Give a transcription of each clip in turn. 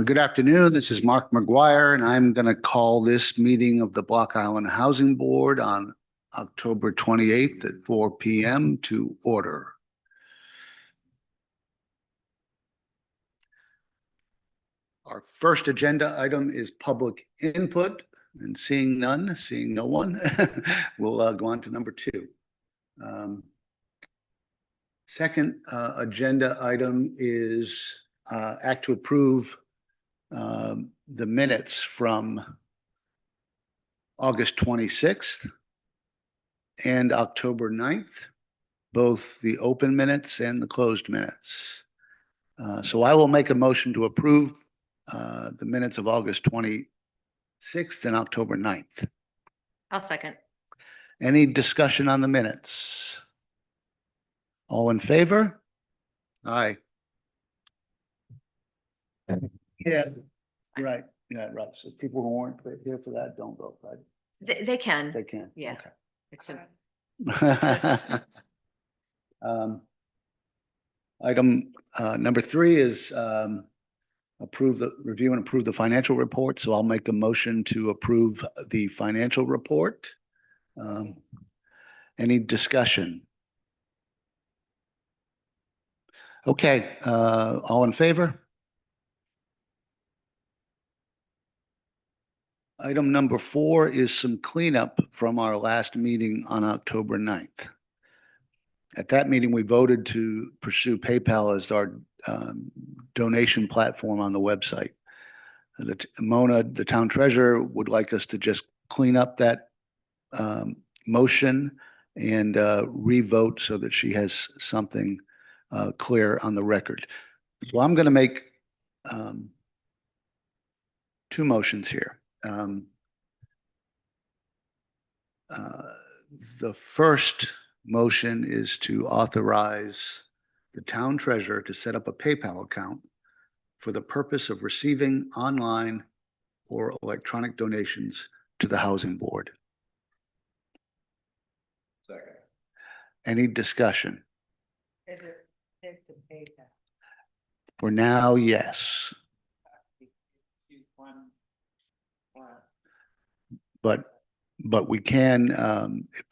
Good afternoon. This is Mark McGuire, and I'm going to call this meeting of the Block Island Housing Board on October 28th at 4 p.m. to order. Our first agenda item is public input, and seeing no one, we'll go on to number two. Second agenda item is act to approve the minutes from August 26th and October 9th, both the open minutes and the closed minutes. So I will make a motion to approve the minutes of August 26th and October 9th. I'll second. Any discussion on the minutes? All in favor? Aye. Yeah, right. Yeah, right. So people who weren't here for that don't vote, right? They can. They can. Yeah. Okay. It's a, Item number 3 is review and approve the financial report. So I'll make a motion to approve the financial report. Any discussion? Okay, all in favor? Item number 4 is some cleanup from our last meeting on October 9th. At that meeting, we voted to pursue PayPal as our donation platform on the website. Mona, the town treasurer, would like us to just clean up that motion and re-vote so that she has something clear on the record. So I'm going to make 2 motions here. The first motion is to authorize the town treasurer to set up a PayPal account for the purpose of receiving online or electronic donations to the housing board. Second. Any discussion? is it to PayPal? For now, yes. But we can,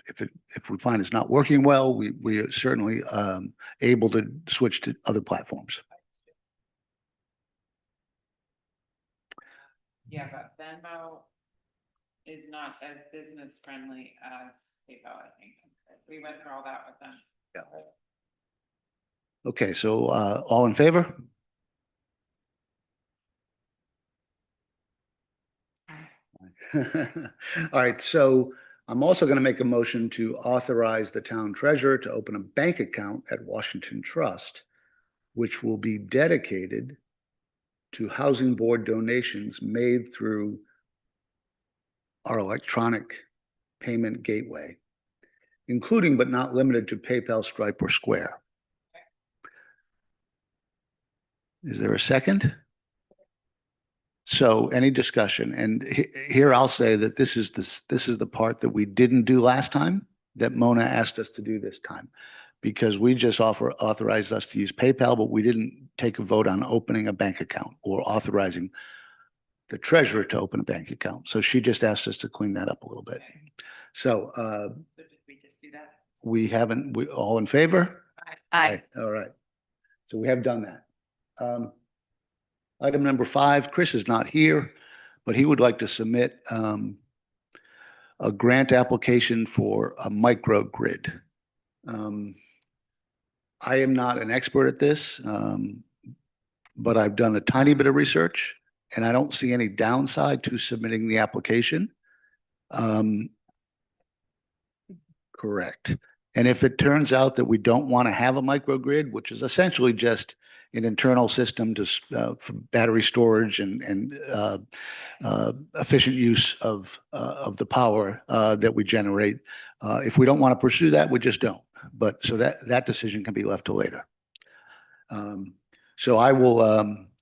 if we find it's not working well, we are certainly able to switch to other platforms. Yeah, but Venmo is not as business friendly as PayPal, I think. We went through all that with them. Yeah. Okay, so all in favor? All right, so I'm also going to make a motion to authorize the town treasurer to open a bank account at Washington Trust, which will be dedicated to housing board donations made through our electronic payment gateway, including but not limited to PayPal, Stripe, or Square. Is there a second? So any discussion? And here I'll say that this is the part that we didn't do last time that Mona asked us to do this time, because we just authorized us to use PayPal, but we didn't take a vote on opening a bank account or authorizing the treasurer to open a bank account. So she just asked us to clean that up a little bit. So did we just do that? we haven't, we all in favor? Aye. All right. So we have done that. Item number 5, Chris is not here, but he would like to submit a grant application for a microgrid. I am not an expert at this, but I've done a tiny bit of research and I don't see any downside to submitting the application. Correct. And if it turns out that we don't want to have a microgrid, which is essentially just an internal system to for battery storage and efficient use of the power that we generate. If we don't want to pursue that, we just don't. But so that decision can be left to later. So I will.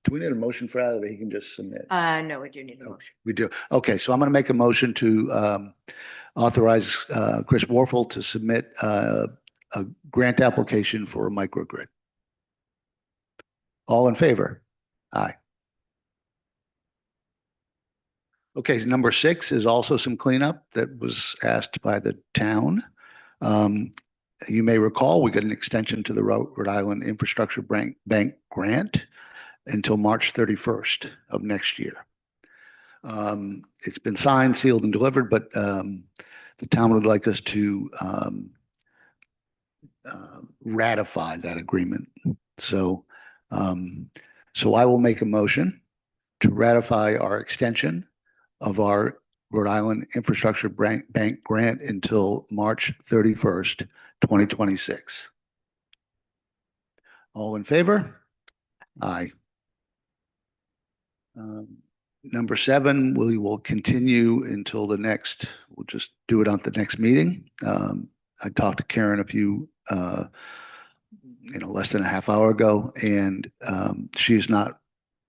Do we need a motion for that, or he can just submit? No, we do need a motion. We do. Okay, so I'm going to make a motion to authorize Chris Warfel to submit a grant application for a microgrid. All in favor? Aye. Okay, number 6 is also some cleanup that was asked by the town. You may recall, we got an extension to the Rhode Island Infrastructure Bank grant until March 31st of next year. It's been signed, sealed, and delivered, but the town would like us to ratify that agreement. So I will make a motion to ratify our extension of our Rhode Island Infrastructure Bank grant until March 31st, 2026. All in favor? Aye. Number 7, we will continue until the next, we'll just do it on the next meeting. I talked to Karen a few, less than a half hour ago, and she is not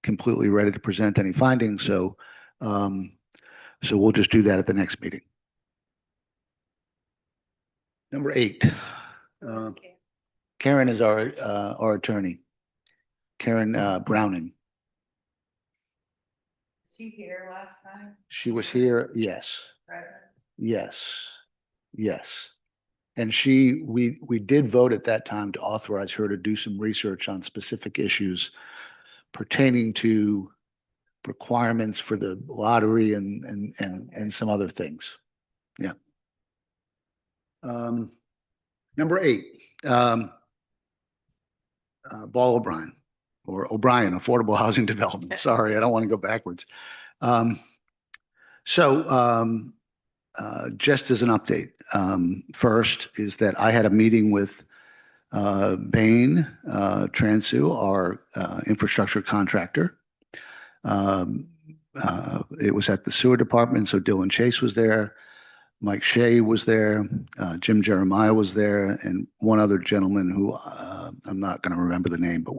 completely ready to present any findings. So we'll just do that at the next meeting. Number 8, Karen is our attorney. Karen Browning. She here last time? She was here, yes, Present? yes. And we did vote at that time to authorize her to do some research on specific issues pertaining to requirements for the lottery and some other things. Yeah. Number 8, Ball O'Brien, or O'Brien, Affordable Housing Development. Sorry, I don't want to go backwards. Just as an update, first is that I had a meeting with Bain Transu, our infrastructure contractor. It was at the sewer department, so Dylan Chase was there, Mike Shea was there, Jim Jeremiah was there, and one other gentleman who I'm not going to remember the name, but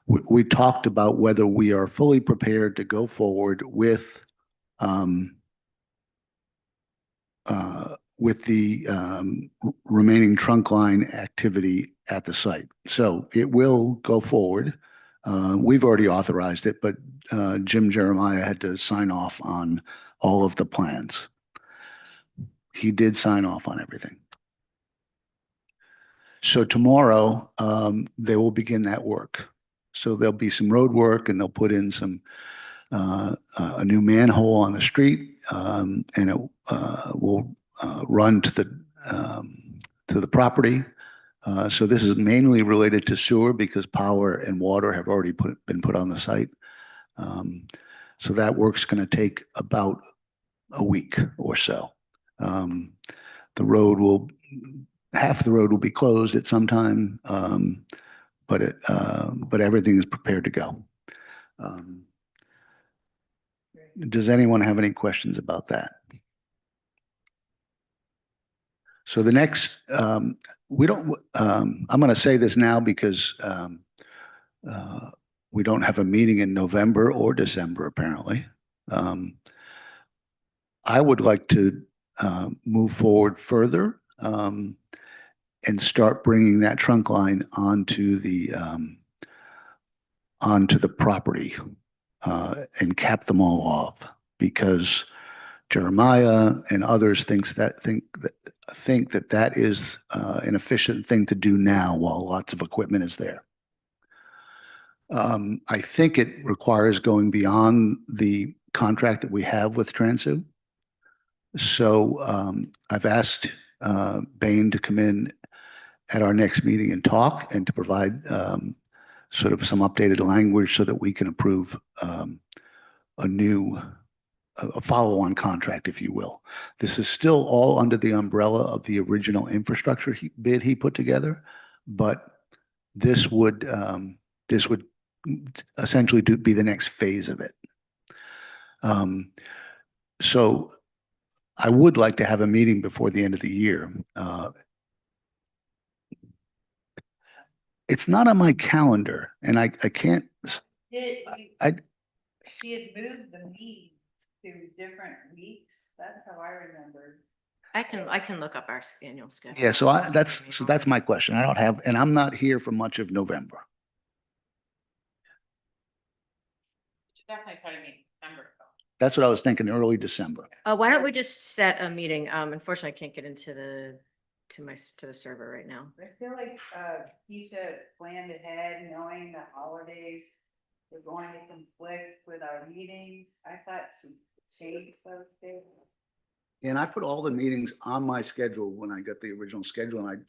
we talked about whether we are fully prepared to go forward with the remaining trunk line activity at the site. So it will go forward. We've already authorized it, but Jim Jeremiah had to sign off on all of the plans. He did sign off on everything. So tomorrow, they will begin that work. So there'll be some road work, and they'll put in a new manhole on the street, and it will run to the property. So this is mainly related to sewer because power and water have already been put on the site. So that work's going to take about a week or so. Half the road will be closed at some time, but everything is prepared to go. Does anyone have any questions about that? So the next, I'm going to say this now because we don't have a meeting in November or December, apparently. I would like to move forward further and start bringing that trunk line onto the property and cap them all off, because Jeremiah and others think that is an efficient thing to do now while lots of equipment is there. I think it requires going beyond the contract that we have with Transu. So I've asked Bain to come in at our next meeting and talk, and to provide sort of some updated language so that we can approve a follow-on contract, if you will. This is still all under the umbrella of the original infrastructure bid he put together, but this would essentially be the next phase of it. So I would like to have a meeting before the end of the year. It's not on my calendar, and I can't. She I had moved the meetings to different weeks. That's how I remembered. I can look up our annual schedule. Yeah, so that's my question. I don't have, and I'm not here for much of November. definitely try to meet December. That's what I was thinking, early December. Why don't we just set a meeting? Unfortunately, I can't get into to the server right now. I feel like, he should have planned ahead, knowing the holidays were going to conflict with our meetings. I thought she changed those days. And I put all the meetings on my schedule when I got the original schedule, and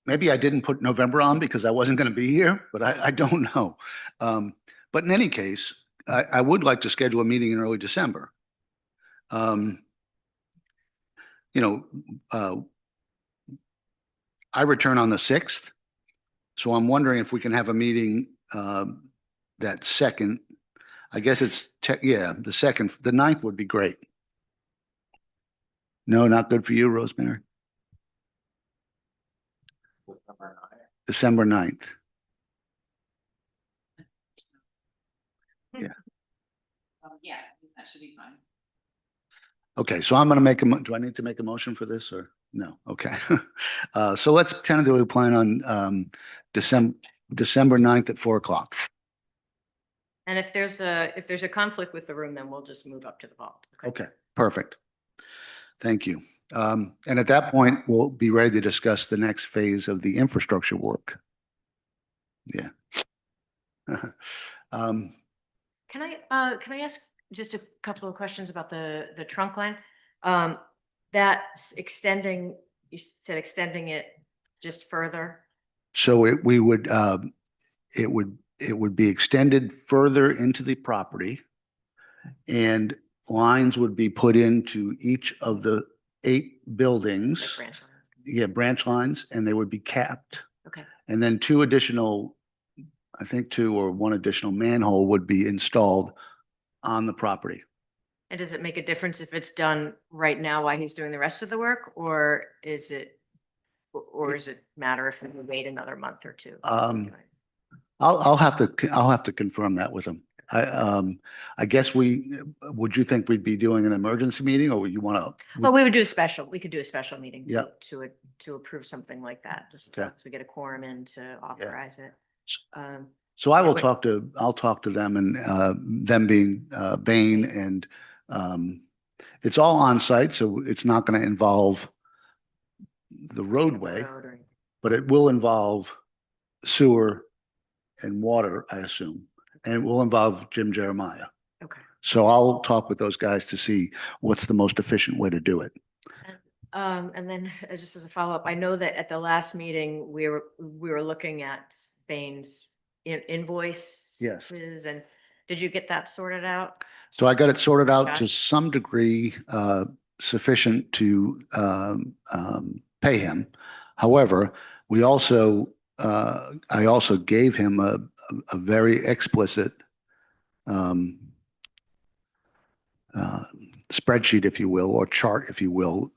maybe I didn't put November on because I wasn't going to be here, but I don't know. But in any case, I would like to schedule a meeting in early December. Um, You know, I return on the 6th, so I'm wondering if we can have a meeting that second. I guess yeah, the second, the 9th would be great. No, not good for you, Rosemary? December 9th. Yeah, that should be fine. Okay, so I'm gonna do I need to make a motion for this or no? Okay. So let's tentatively plan on December 9th at 4 o'clock. And if there's a conflict with the room, then we'll just move up to the vault. Okay, perfect. Thank you. And at that point, we'll be ready to discuss the next phase of the infrastructure work. Yeah. Can I ask just a couple of questions about the trunk line? That's extending, you said extending it just further. So it would be extended further into the property, and lines would be put into each of the 8 like buildings. branch lines? Yeah, branch lines, and they would be capped. Okay. And then 2 additional, I think 2 or 1 additional manhole would be installed on the property. And does it make a difference if it's done right now while he's doing the rest of the work, or is it matter if we wait another month or 2? I'll have to confirm that with him. I guess would you think we'd be doing an emergency meeting, or would you want to? Well, we could do a special meeting Yeah. to approve something like that, just Okay. so we get a quorum in to authorize it. So I'll Wait. talk to them, and them being Bain, and it's all on site, so it's not going to involve the roadway, Road or- but it will involve sewer and water, I assume, and it will involve Jim Jeremiah. Okay. So I'll talk with those guys to see what's the most efficient way to do it. And then just as a follow-up, I know that at the last meeting, we were looking at Bain's invoices. Yes. And did you get that sorted out? So I got it sorted out to Okay. some degree, sufficient to pay him. However, I also gave him a very explicit spreadsheet, if you will, or chart, if you will,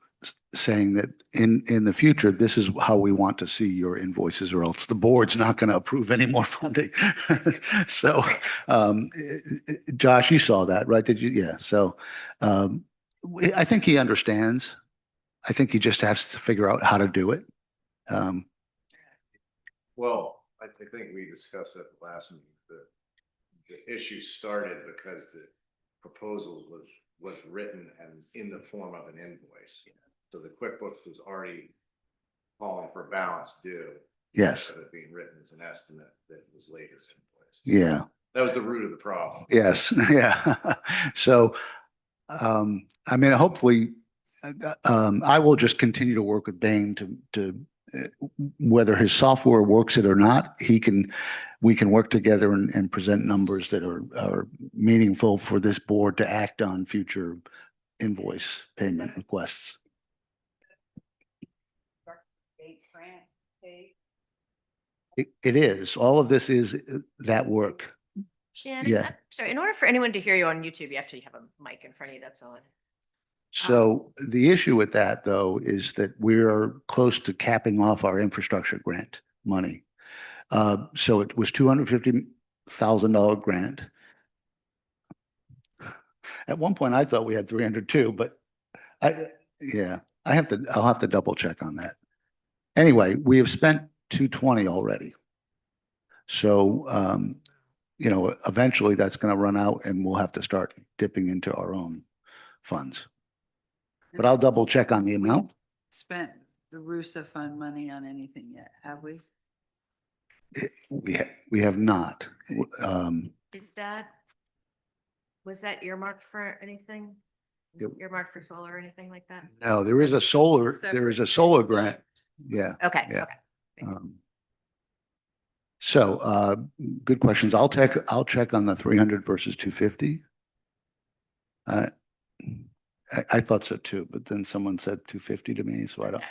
saying that in the future, this is how we want to see your invoices, or else the board's not going to approve any more funding. So, Josh, you saw that, right? Did you? Yeah. So, I think he understands. I think he just has to figure out how to do it. Well, I think we discussed at the last meeting, the issue started because the proposal was written and in the form of an invoice. So the QuickBooks was already calling for balance due. Yes. Instead of being written as an estimate that was later invoiced. Yeah. That was the root of the problem. Yes. Yeah. So, I mean, hopefully, I will just continue to work with Bain to whether his software works it or not, we can work together and present numbers that are meaningful for this board to act on future invoice payment requests. State grant paid. It is, all of this is that work. Shannon, Yeah. I'm sorry, in order for anyone to hear you on YouTube, you have to have a mic in front of you, that's all. So the issue with that, though, is that we're close to capping off our infrastructure grant money. So it was $250,000 grant. At one point, I thought we had 302, but I'll have to double check on that. Anyway, we have spent 220 already. So, eventually that's going to run out and we'll have to start dipping into our own funds. But I'll double check on the amount. Spent the Rusa fund money on anything yet, have we? We have not. Is that, was that earmarked for anything? Yep. Earmarked for solar or anything like that? No, there is a solar grant. Yeah. Okay, Yeah. okay. Thanks. So, good questions. I'll check on the 300 versus 250. I thought so too, but then someone said 250 to me, so I don't.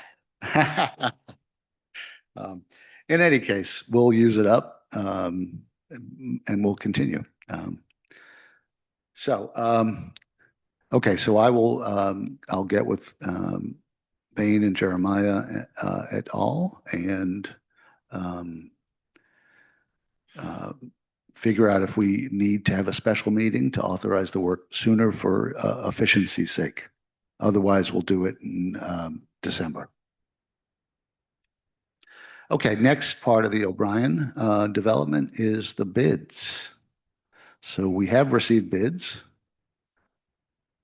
In any case, we'll use it up, and we'll continue. Okay, so I'll get with, Bain and Jeremiah, et al. And, figure out if we need to have a special meeting to authorize the work sooner for, efficiency's sake. Otherwise, we'll do it in, December. Okay, next part of the O'Brien, development is the bids. So we have received bids.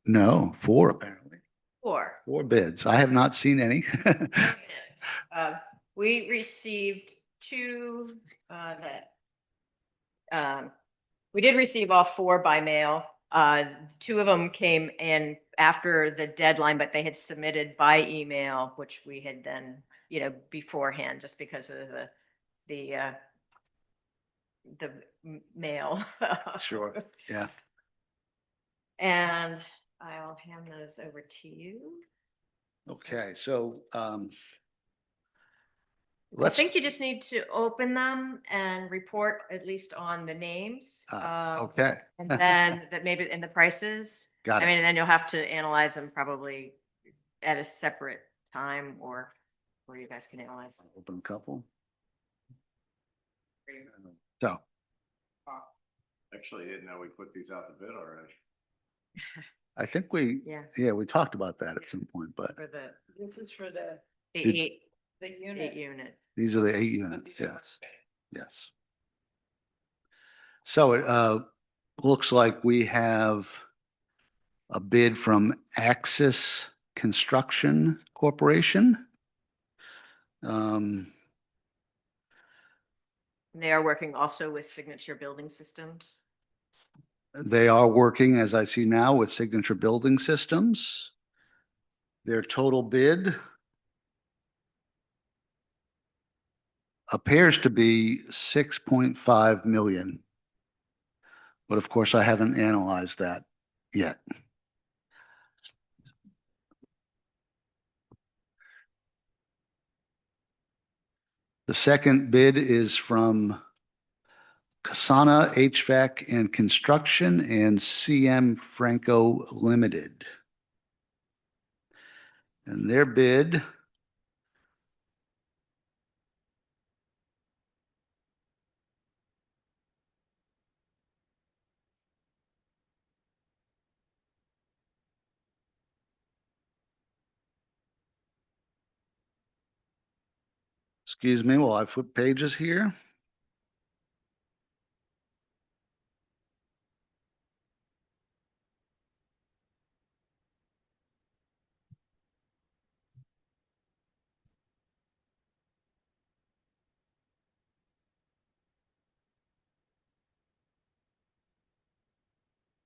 No, 4 apparently. 4. 4 bids. I have not seen any. We received 2, that, we did receive all 4 by mail. 2 of them came in after the deadline, but they had submitted by email, which we had then, beforehand, just because of the mail. Sure, yeah. And I'll hand those over to you. Okay, so, I let's, think you just need to open them and report at least on the names. okay. And then that maybe in the prices. Got I it. mean, and then you'll have to analyze them probably at a separate time or where you guys can analyze them. Open a couple. So, Actually, didn't know we put these out to bid already. I think Yeah. we talked about that at some point, but For this is for the The Did- 8 unit. units. these are the 8 units, yes, yes. So it, looks like we have a bid from Axis Construction Corporation. And they are working also with Signature Building Systems. They are working, as I see now, with Signature Building Systems. Their total bid appears to be 6.5 million. But of course, I haven't analyzed that yet. The second bid is from Kasana HVAC and Construction and CM Franco Limited. And their bid excuse me while I flip pages here.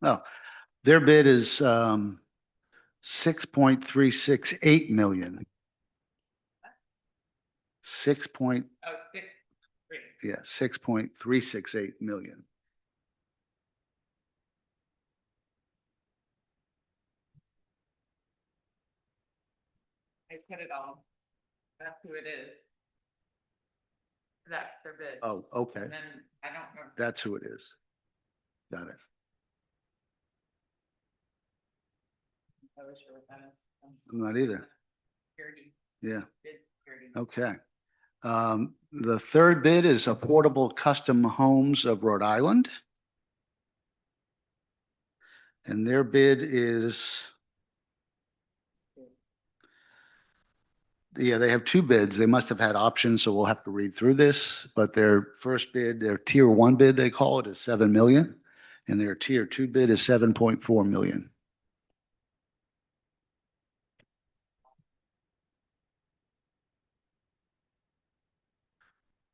Oh, their bid is 6.368 million. 6 point, Oh, 6, 3. yeah, 6.368 million. I put it all. That's who it is. That's their bid. Oh, okay. And then I don't know. That's who it is. Got it. I was sure what that is. I'm not either. Security, Yeah, bid security. okay. The third bid is Affordable Custom Homes of Rhode Island. And their bid is yeah, they have two bids. They must have had options, so we'll have to read through this. But their first bid, their tier one bid, they call it, is 7 million. And their tier two bid is 7.4 million.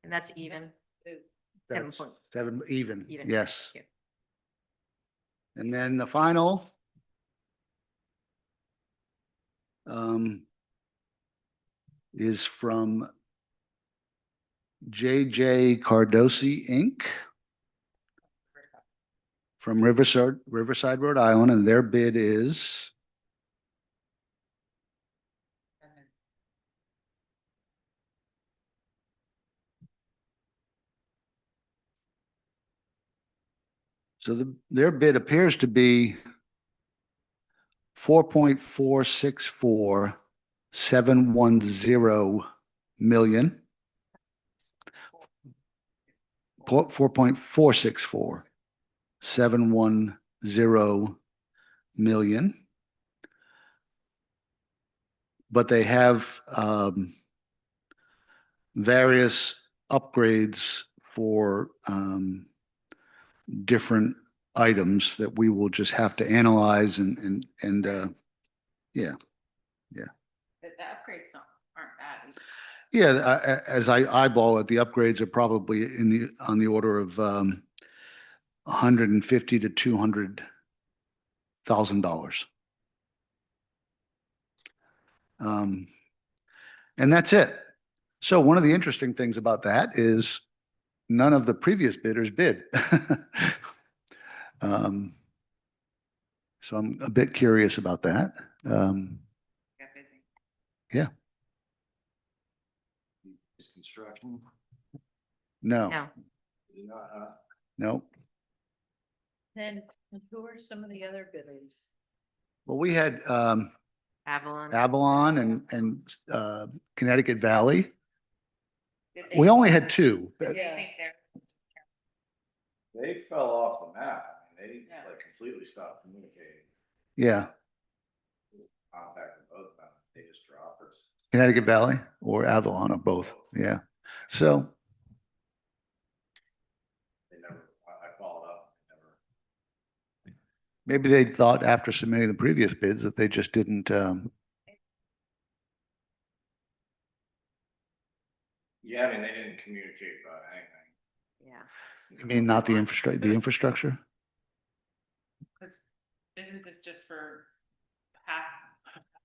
And that's even. 7 That's point. 7 even, Even. yes. Yeah. And then the final is from JJ Cardosi Inc. from Riverside, Rhode Island, and their bid is their bid appears to be 4.464710 million. 4.464710 million. But they have various upgrades for different items that we will just have to analyze and yeah. The upgrades aren't bad. Yeah, as I eyeball it, the upgrades are probably on the order of 150 to $200,000. And that's it. So one of the interesting things about that is none of the previous bidders bid. So I'm a bit curious about that. Got busy. Yeah, Is construction? no, No. no. Then who are some of the other bidders? Well, we had Avalon. Avalon and Connecticut Valley. Did they- We only had two. Did they think they're- They fell off the map. I mean, Yeah. they like completely stopped communicating. Yeah, Contacted both of them. They just dropped us. Connecticut Valley or Avalon or both. Yeah. So, They never, I followed up, never. maybe they thought after submitting the previous bids that they just didn't, Yeah, I mean, they didn't communicate about anything. Yeah. I mean, not the infrastructure. Isn't this just for half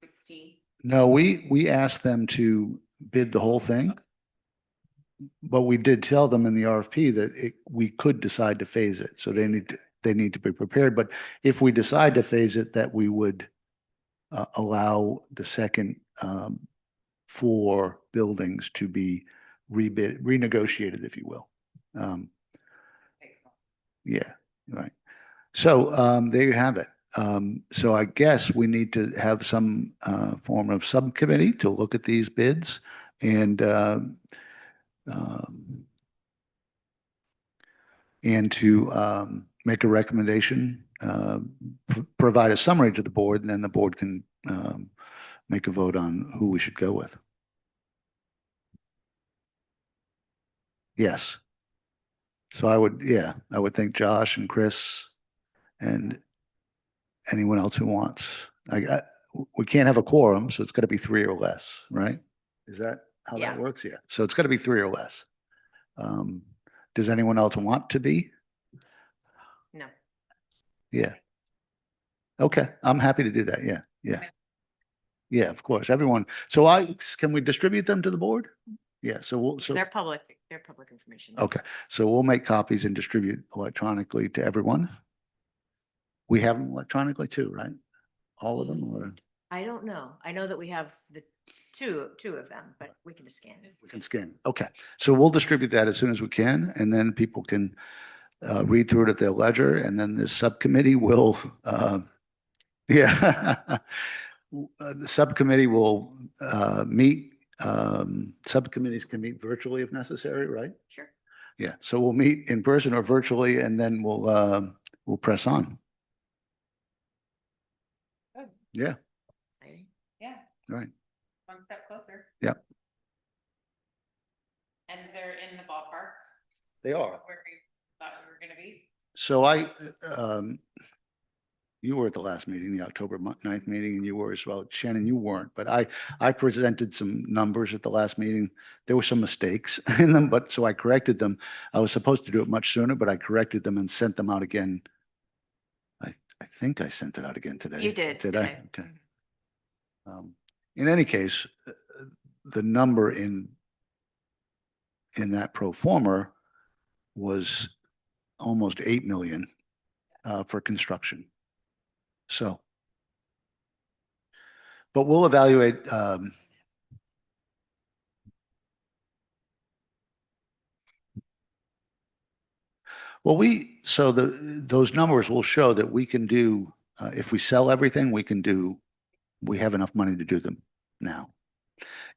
16? No, we asked them to bid the whole thing. But we did tell them in the RFP that we could decide to phase it. So they need to be prepared. But if we decide to phase it, that we would allow the second 4 buildings to be renegotiated, if you will. Yeah, right. So there you have it. So I guess we need to have some form of subcommittee to look at these bids and to make a recommendation, provide a summary to the board, and then the board can make a vote on who we should go with. Yes. So I would think Josh and Chris and anyone else who wants. We can't have a quorum, so it's got to be 3 or less, right? Is that how Yeah. that works? Yeah. So it's got to be 3 or less. Does anyone else want to be? No. Yeah. Okay, I'm happy to do that. Yeah, yeah. Yeah, of course, everyone. So can we distribute them to the board? Yeah, so They're public information. okay, so we'll make copies and distribute electronically to everyone. We have them electronically too, right? All of them, or I don't know. I know that we have the two of them, but we can just scan it. we can scan? Okay, so we'll distribute that as soon as we can, and then people can read through it at their leisure, and then this subcommittee will, yeah. The subcommittee will meet, subcommittees can meet virtually if necessary, right? Sure. Yeah, so we'll meet in person or virtually, and then we'll press on. Good. Yeah, Exciting. Yeah. right. Fun step closer. Yep. And they're in the ballpark They are. of where we thought we were gonna be. So you were at the last meeting, the October 9th meeting, and you were as well. Shannon, you weren't, but I presented some numbers at the last meeting. There were some mistakes in them, but so I corrected them. I was supposed to do it much sooner, but I corrected them and sent them out again. I think I sent it out again today. You did. Did I? today. Okay. In any case, the number in that pro forma was almost 8 million for construction. So, but we'll evaluate. Well, so those numbers will show that we can do, if we sell everything, we have enough money to do them now.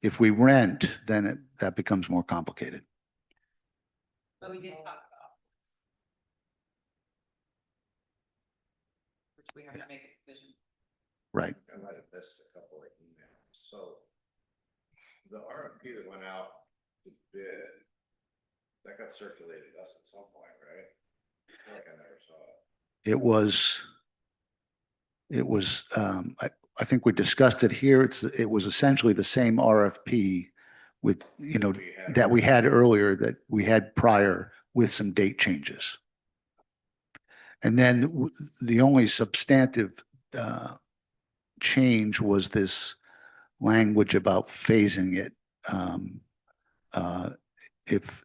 If we rent, then that becomes more complicated. But we did talk about. Which we have to make a decision. Right. I might have missed a couple of emails. So the RFP that went out to bid, that got circulated to us at some point, right? I feel like I never saw it. It was, I think we discussed it here. It was essentially the same RFP with, that we had earlier, that we had prior with some date changes. And then the only substantive change was this language about phasing it if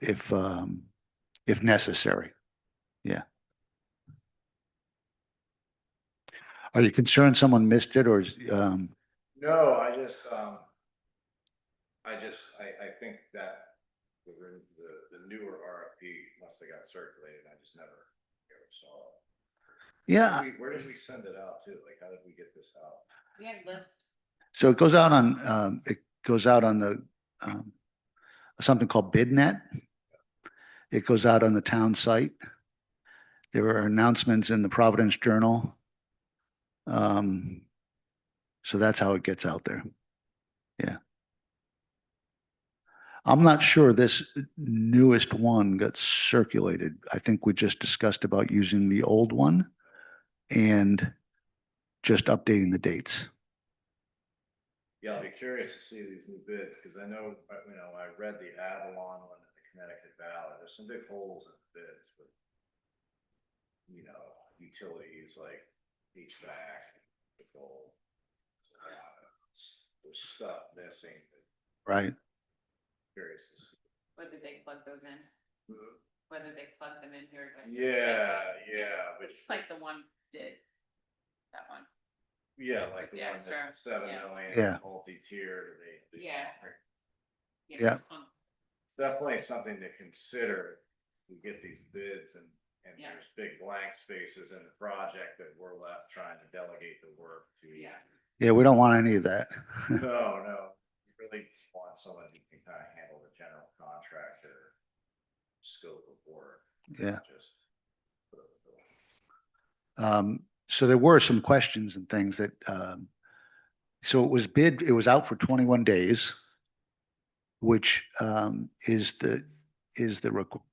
necessary. Yeah. Are you concerned someone missed it or No, I think that the newer RFP must have got circulated. I just never saw it. yeah. Where did we send it out to? Like, how did we get this out? We had list. So it goes out on the something called BidNet. It goes out on the town site. There are announcements in the Providence Journal. So that's how it gets out there. Yeah. I'm not sure this newest one got circulated. I think we just discussed about using the old one and just updating the dates. Yeah, I'll be curious to see these new bids, because I know, I read the Avalon one in the Connecticut Valley. There's some big holes in the bids, but utilities like HVAC, the goal. There's stuff missing. Right. Curious to see. Whether they plug those in, whether they plug them in here. Yeah, which, It's like the one did, that one. yeah, like With the the one extra, that's 7 yeah. million, Yeah. multi-tiered, Yeah. Yeah. this one. definitely something to consider. We get these bids and Yeah. there's big blank spaces in the project that we're left trying to delegate the work to. Yeah. Yeah, we don't want any of that. No, you really want someone who can kind of handle the general contractor scope of work. Yeah. not Just. put up the bill. So there were some questions and things that, so it was out for 21 days, which is the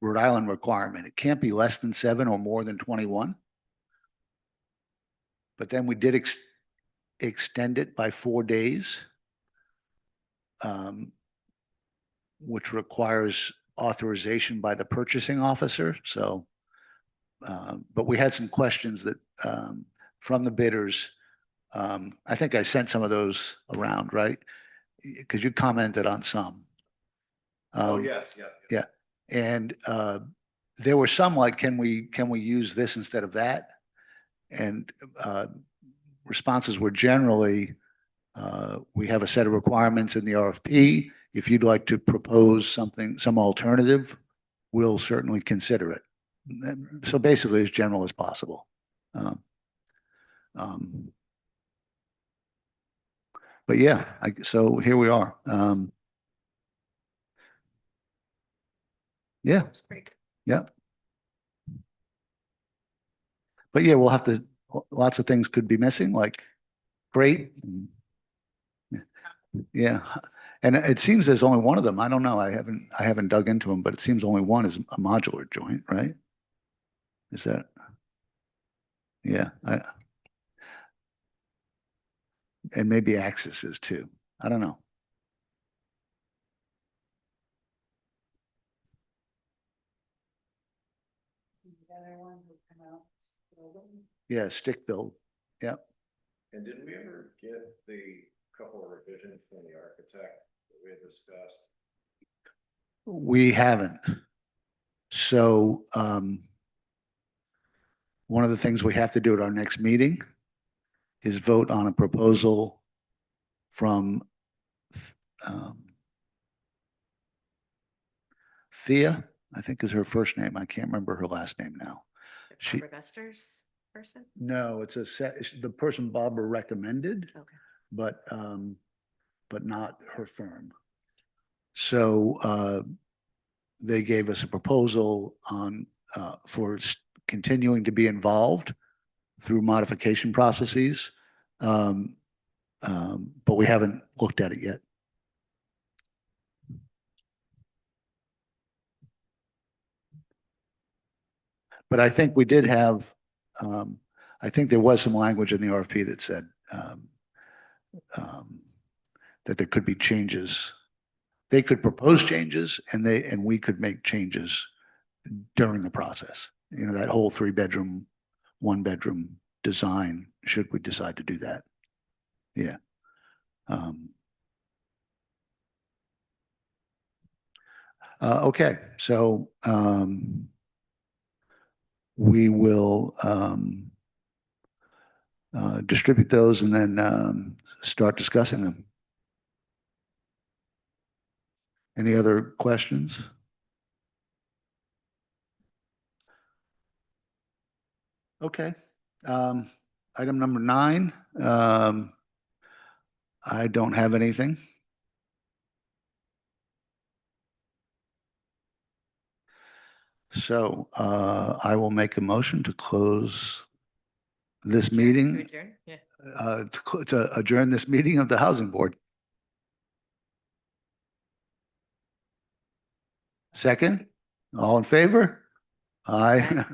Rhode Island requirement. It can't be less than 7 or more than 21. But then we did extend it by 4 days, which requires authorization by the purchasing officer. So, but we had some questions that from the bidders. I think I sent some of those around, right? Because you commented on some. Oh, yes, yeah. Yeah. And there were some like, can we use this instead of that? And responses were generally, we have a set of requirements in the RFP. If you'd like to propose some alternative, we'll certainly consider it. So basically as general as possible. But yeah, so here we are. Yeah. Yeah. But yeah, we'll have to, lots of things could be missing, like freight. Yeah. And it seems there's only one of them. I don't know. I haven't dug into them, but it seems only one is a modular joint, right? Is that? Yeah, and maybe Axis is too. I don't know. The other one would come out. Yeah, stick build. Yeah. And did we ever get the couple of revisions from the architect that we had discussed? We haven't. So, one of the things we have to do at our next meeting is vote on a proposal from, um, Thea, I think is her first name. I can't remember her last name now. She- Barbara Guster's person? No, the person Barbara recommended, Okay. but not her firm. So, they gave us a proposal on, for continuing to be involved through modification processes. But we haven't looked at it yet. But I think we did have, I think there was some language in the RFP that said, that there could be changes. They could propose changes and we could make changes during the process. You know, that whole 3-bedroom, 1-bedroom design, should we decide to do that. Yeah. Okay, so, we will, distribute those and then, start discussing them. Any other questions? Okay. Item number 9, I don't have anything. So, I will make a motion to close this To meeting, adjourn? Yeah. to adjourn this meeting of the Housing Board. Second, all in favor? Aye.